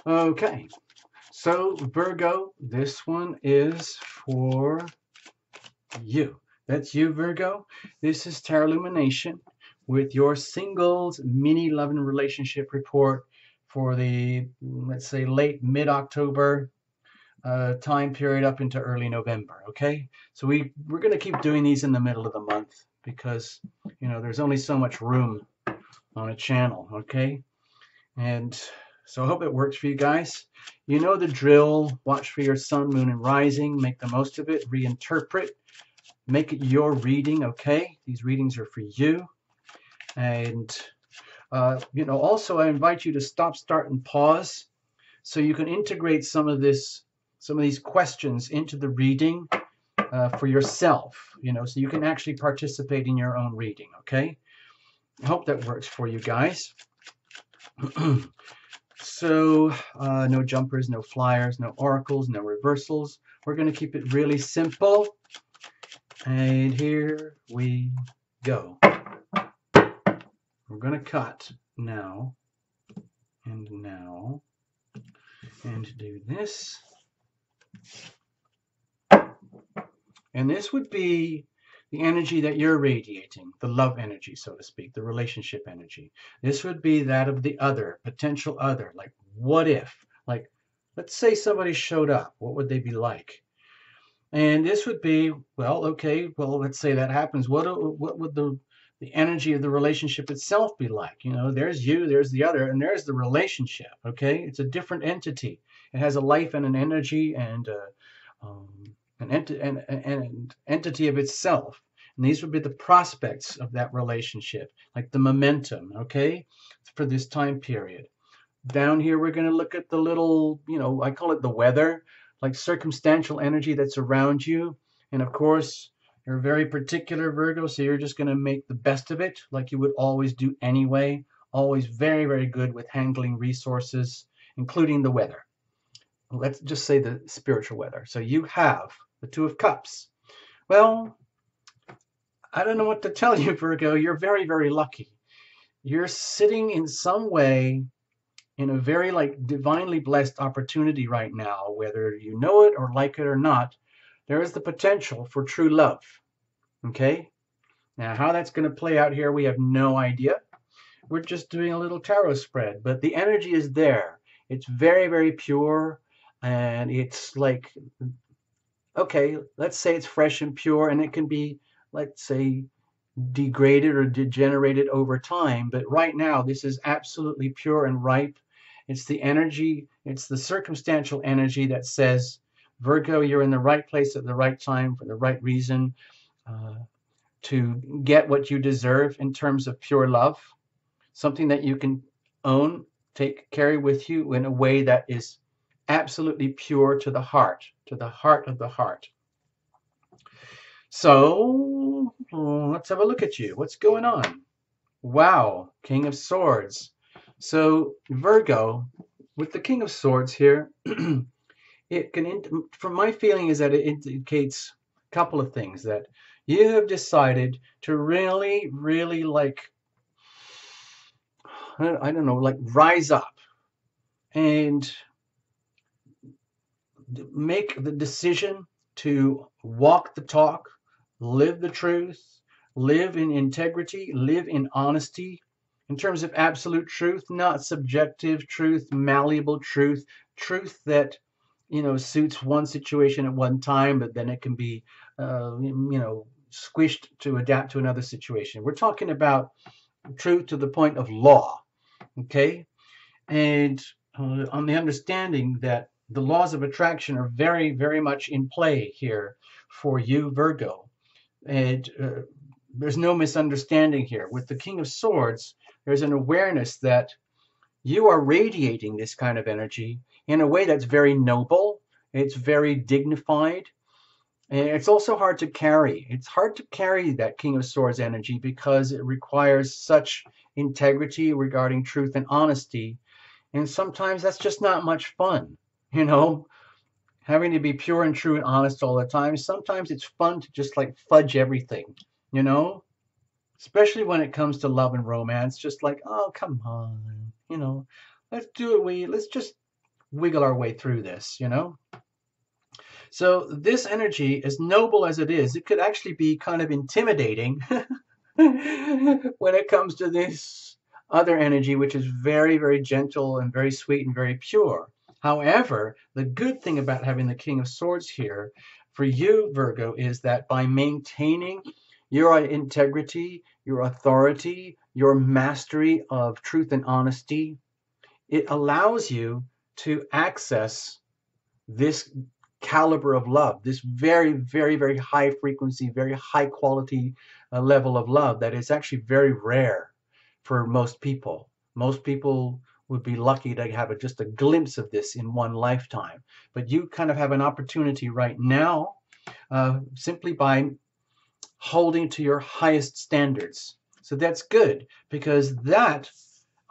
Okay, so Virgo, this one is for you. That's you, Virgo. This is Tarot Lumination with your singles mini love and relationship report for the, let's say, late mid-October time period up into early November. Okay, so we're going to keep doing these in the middle of the month because there's only so much room on a channel. Okay, and so I hope it works for you guys. You know the drill. Watch for your sun, moon, and rising. Make the most of it. Reinterpret. Make it your reading. Okay, these readings are for you. And also I invite you to stop, start, and pause so you can integrate some of these questions into the reading for yourself. So you can actually participate in your own reading. Okay, I hope that works for you guys. So no jumpers, no flyers, no oracles, no reversals. We're going to keep it really simple. And here we go. We're going to cut now and now and do this. And this would be the energy that you're radiating, the love energy, so to speak, the relationship energy. This would be that of the other, potential other. Like, what if? Like, let's say somebody showed up. What would they be like? And this would be, well, okay, well, let's say that happens. What would the energy of the relationship itself be like? There's you, there's the other, and there's the relationship, okay? It's a different entity. It has a life and an energy and an entity of itself. And these would be the prospects of that relationship, like the momentum, okay, for this time period. Down here, we're going to look at the little, I call it the weather, like circumstantial energy that's around you. And of course, you're very particular, Virgo, so you're just going to make the best of it, like you would always do anyway. Always very, very good with handling resources, including the weather. Let's just say the spiritual weather. So you have the Two of Cups. Well, I don't know what to tell you, Virgo. You're very, very lucky. You're sitting in some way in a very divinely blessed opportunity right now, whether you know it or like it or not. There is the potential for true love. Okay? Now, how that's going to play out here, we have no idea. We're just doing a little tarot spread, but the energy is there. It's very, very pure, and it's like, okay, let's say it's fresh and pure, and it can be, let's say, degraded or degenerated over time, but right now this is absolutely pure and ripe. It's the energy, it's the circumstantial energy that says, Virgo, you're in the right place at the right time for the right reason to get what you deserve in terms of pure love, something that you can own, carry with you in a way that is absolutely pure to the heart of the heart. So let's have a look at you. What's going on? Wow, King of Swords. So Virgo, with the King of Swords here, it can, from my feeling, is that it indicates a couple of things. That you have decided to really, really I don't know, rise up and make the decision to walk the talk, live the truth, live in integrity, live in honesty, in terms of absolute truth, not subjective truth, malleable truth, truth that, suits one situation at one time, but then it can be, squished to adapt to another situation. We're talking about truth to the point of law, okay? And on the understanding that the laws of attraction are very, very much in play here for you, Virgo. And there's no misunderstanding here. With the King of Swords, there's an awareness that you are radiating this kind of energy in a way that's very noble. It's very dignified. And it's also hard to carry. It's hard to carry that King of Swords energy because it requires such integrity regarding truth and honesty. And sometimes that's just not much fun, having to be pure and true and honest all the time. Sometimes it's fun to just fudge everything, especially when it comes to love and romance. Just oh, come on, let's do it. Let's just wiggle our way through this, you know? So this energy, as noble as it is, it could actually be kind of intimidating when it comes to this other energy, which is very, very gentle and very sweet and very pure. However, the good thing about having the King of Swords here for you, Virgo, is that by maintaining your integrity, your authority, your mastery of truth and honesty, it allows you to access this caliber of love, this very, very, very high frequency, very high quality level of love that is actually very rare for most people. Most people would be lucky to have just a glimpse of this in one lifetime. But you kind of have an opportunity right now simply by holding to your highest standards. So that's good because that,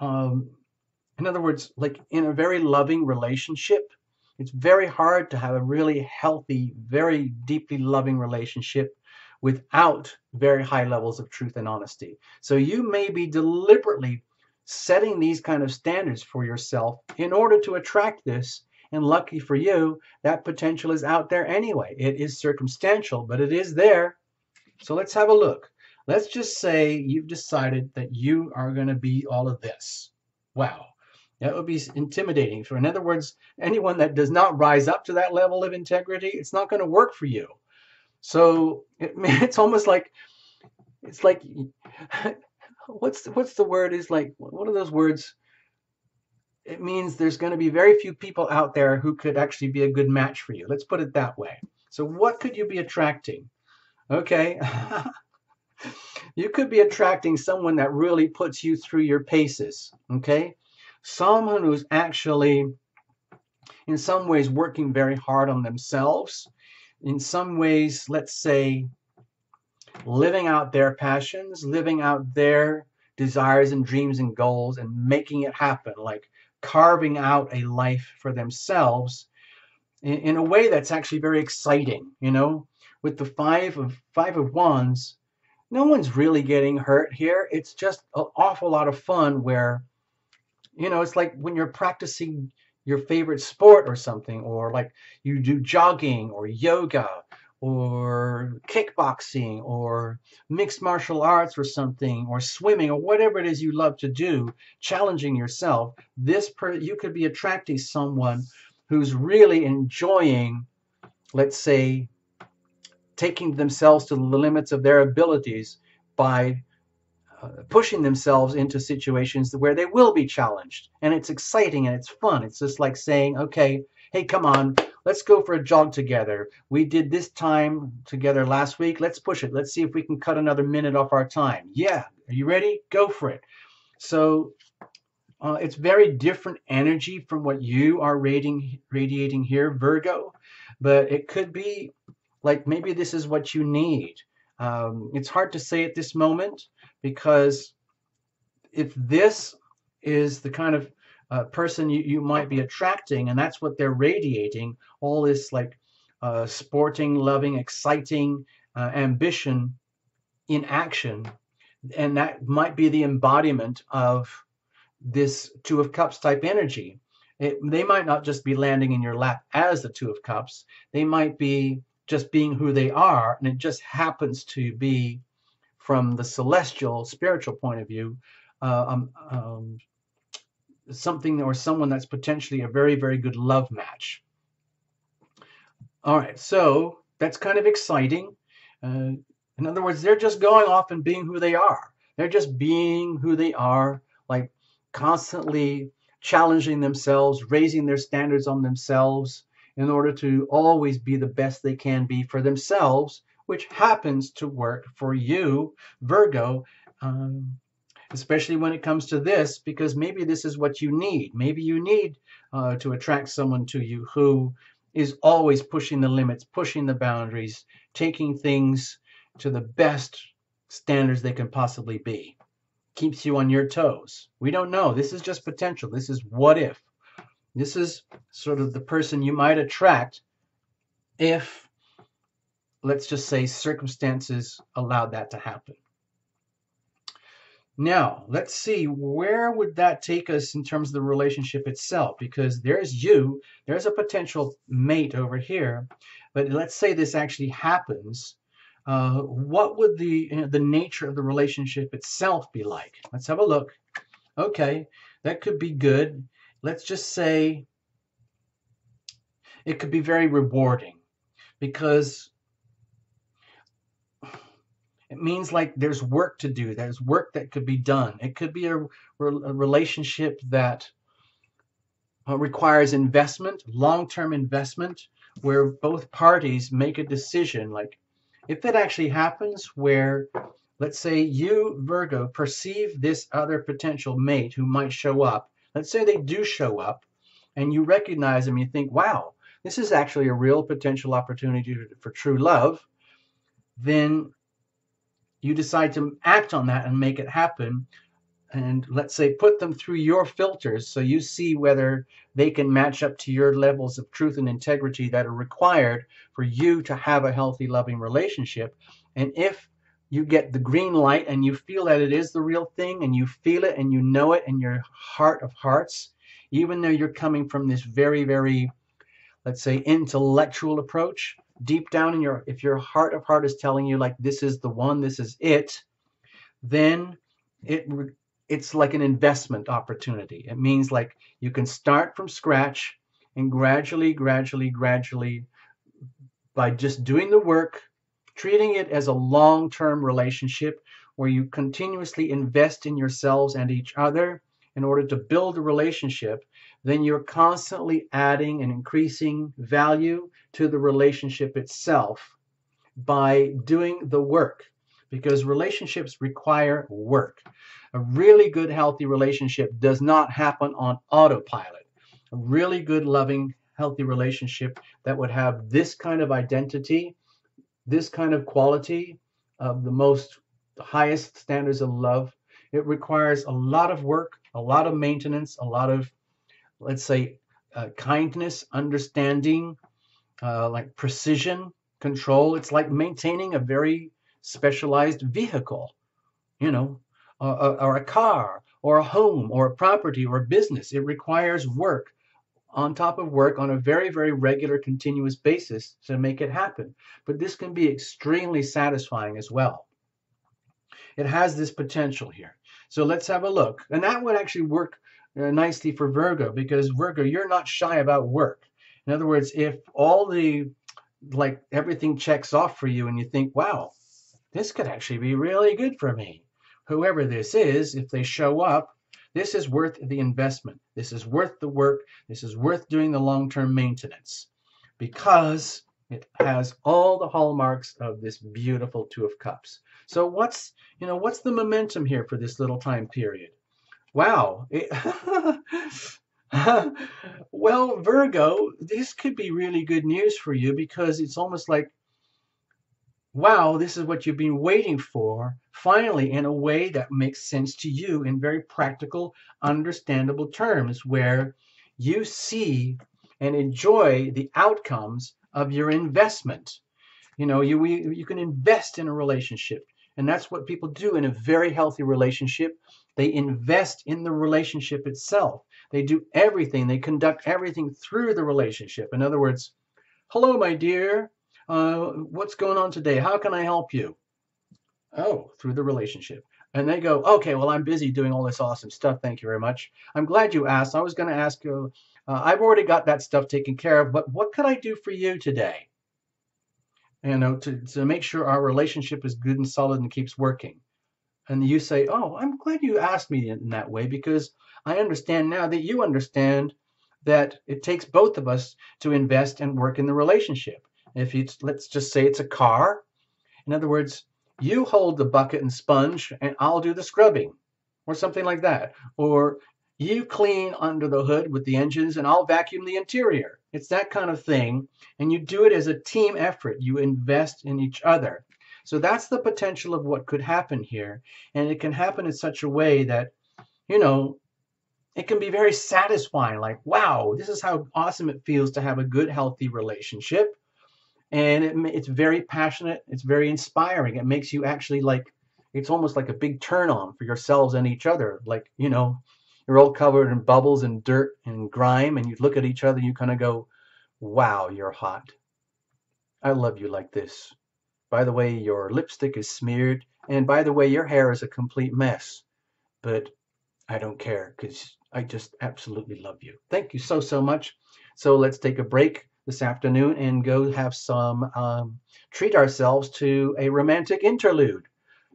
in other words, like in a very loving relationship, it's very hard to have a really healthy, very deeply loving relationship without very high levels of truth and honesty. So you may be deliberately setting these kind of standards for yourself in order to attract this. And lucky for you, that potential is out there anyway. It is circumstantial, but it is there. So let's have a look. Let's just say you've decided that you are going to be all of this. Wow. That would be intimidating. So in other words, anyone that does not rise up to that level of integrity, it's not going to work for you. So it's almost like, it's like, what's the word is like, one of those words, it means there's going to be very few people out there who could actually be a good match for you. Let's put it that way. So what could you be attracting? Okay. You could be attracting someone that really puts you through your paces. Okay. Someone who's actually, in some ways, working very hard on themselves. In some ways, let's say, living out their passions, living out their desires and dreams and goals and making it happen, like carving out a life for themselves in a way that's actually very exciting, you know? With the five of wands, no one's really getting hurt here. It's just an awful lot of fun where, you know, it's like when you're practicing your favorite sport or something, or like you do jogging or yoga or kickboxing or mixed martial arts or something, or swimming or whatever it is you love to do, challenging yourself. You could be attracting someone who's really enjoying, let's say, taking themselves to the limits of their abilities by pushing themselves into situations where they will be challenged. And it's exciting and it's fun. It's just like saying, okay, hey, come on, let's go for a jog together. We did this time together last week. Let's push it. Let's see if we can cut another minute off our time. Yeah, are you ready? Go for it. So it's very different energy from what you are radiating here, Virgo. But it could be like maybe this is what you need. It's hard to say at this moment, because if this is the kind of person you might be attracting, and that's what they're radiating, all this like sporting, loving, exciting ambition in action, and that might be the embodiment of this Two of Cups type energy. They might not just be landing in your lap as the Two of Cups. They might be just being who they are, and it just happens to be, from the celestial, spiritual point of view, something or someone that's potentially a very, very good love match. All right, so that's kind of exciting. In other words, they're just going off and being who they are. They're just being who they are, like constantly challenging themselves, raising their standards on themselves in order to always be the best they can be for themselves, which happens to work for you, Virgo, especially when it comes to this, because maybe this is what you need. Maybe you need to attract someone to you who is always pushing the limits, pushing the boundaries, taking things to the best standards they can possibly be. Keeps you on your toes. We don't know. This is just potential. This is what if. This is sort of the person you might attract if, let's just say, circumstances allowed that to happen. Now, let's see, where would that take us in terms of the relationship itself? Because there's you, there's a potential mate over here, but let's say this actually happens. What would the nature of the relationship itself be like? Let's have a look. Okay, that could be good. Let's just say it could be very rewarding because it means like there's work to do. There's work that could be done. It could be a relationship that requires investment, long-term investment, where both parties make a decision. Like if it actually happens where, let's say you, Virgo, perceive this other potential mate who might show up. Let's say they do show up and you recognize them, you think, wow, this is actually a real potential opportunity for true love. Then you decide to act on that and make it happen, and let's say put them through your filters so you see whether they can match up to your levels of truth and integrity that are required for you to have a healthy, loving relationship. And if you get the green light and you feel that it is the real thing and you feel it and you know it in your heart of hearts, even though you're coming from this very, very, let's say, intellectual approach, deep down in your, if your heart of heart is telling you like this is the one, this is it, then it it's like an investment opportunity. It means like you can start from scratch and gradually, by just doing the work, treating it as a long-term relationship where you continuously invest in yourselves and each other in order to build a relationship, then you're constantly adding and increasing value to the relationship itself by doing the work, because relationships require work. A really good, healthy relationship does not happen on autopilot. A really good, loving, healthy relationship that would have this kind of identity, this kind of quality of the most highest standards of love, it requires a lot of work, a lot of maintenance, a lot of, let's say, kindness, understanding, like precision, control. It's like maintaining a very specialized vehicle, you know, or a car, or a home, or a property, or a business. It requires work on top of work on a very, very regular, continuous basis to make it happen. But this can be extremely satisfying as well. It has this potential here. So let's have a look. And that would actually work nicely for Virgo, because Virgo, you're not shy about work. In other words, if all the, like everything checks off for you and you think, wow, this could actually be really good for me. Whoever this is, if they show up, this is worth the investment. This is worth the work. This is worth doing the long-term maintenance, because it has all the hallmarks of this beautiful Two of Cups. So what's the momentum here for this little time period? Wow. Well, Virgo, this could be really good news for you, because it's almost like, wow, this is what you've been waiting for, finally, in a way that makes sense to you in very practical, understandable terms, where you see and enjoy the outcomes of your investment. You can invest in a relationship, and that's what people do in a very healthy relationship. They invest in the relationship itself. They do everything. They conduct everything through the relationship. In other words, hello, my dear. What's going on today? How can I help you? Oh, through the relationship. And they go, okay, well, I'm busy doing all this awesome stuff. Thank you very much. I'm glad you asked. I was going to ask you, I've already got that stuff taken care of, but what could I do for you today? To make sure our relationship is good and solid and keeps working. And you say, oh, I'm glad you asked me in that way, because I understand now that you understand that it takes both of us to invest and work in the relationship. If you, let's just say it's a car. In other words, you hold the bucket and sponge and I'll do the scrubbing, or something like that. Or you clean under the hood with the engines and I'll vacuum the interior. It's that kind of thing. And you do it as a team effort. You invest in each other. So that's the potential of what could happen here. And it can happen in such a way that, you know, it can be very satisfying. Like, wow, this is how awesome it feels to have a good, healthy relationship. And it's very passionate. It's very inspiring. It makes you actually like, it's almost like a big turn on for yourselves and each other. Like, you know, you're all covered in bubbles and dirt and grime, and you look at each other, you kind of go, wow, you're hot. I love you like this. By the way, your lipstick is smeared, and by the way, your hair is a complete mess. But I don't care because I just absolutely love you. Thank you so, so much. So let's take a break this afternoon and go have some, treat ourselves to a romantic interlude.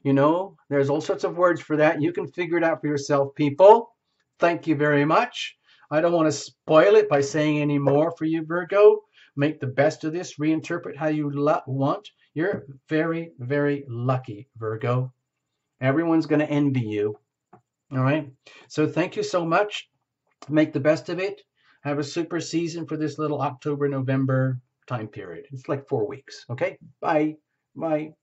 You know, there's all sorts of words for that. You can figure it out for yourself, people. Thank you very much. I don't want to spoil it by saying any more for you, Virgo. Make the best of this. Reinterpret how you want. You're very, very lucky, Virgo. Everyone's going to envy you. All right. So thank you so much. Make the best of it. Have a super season for this little October, November time period. It's like 4 weeks. Okay. Bye. Bye.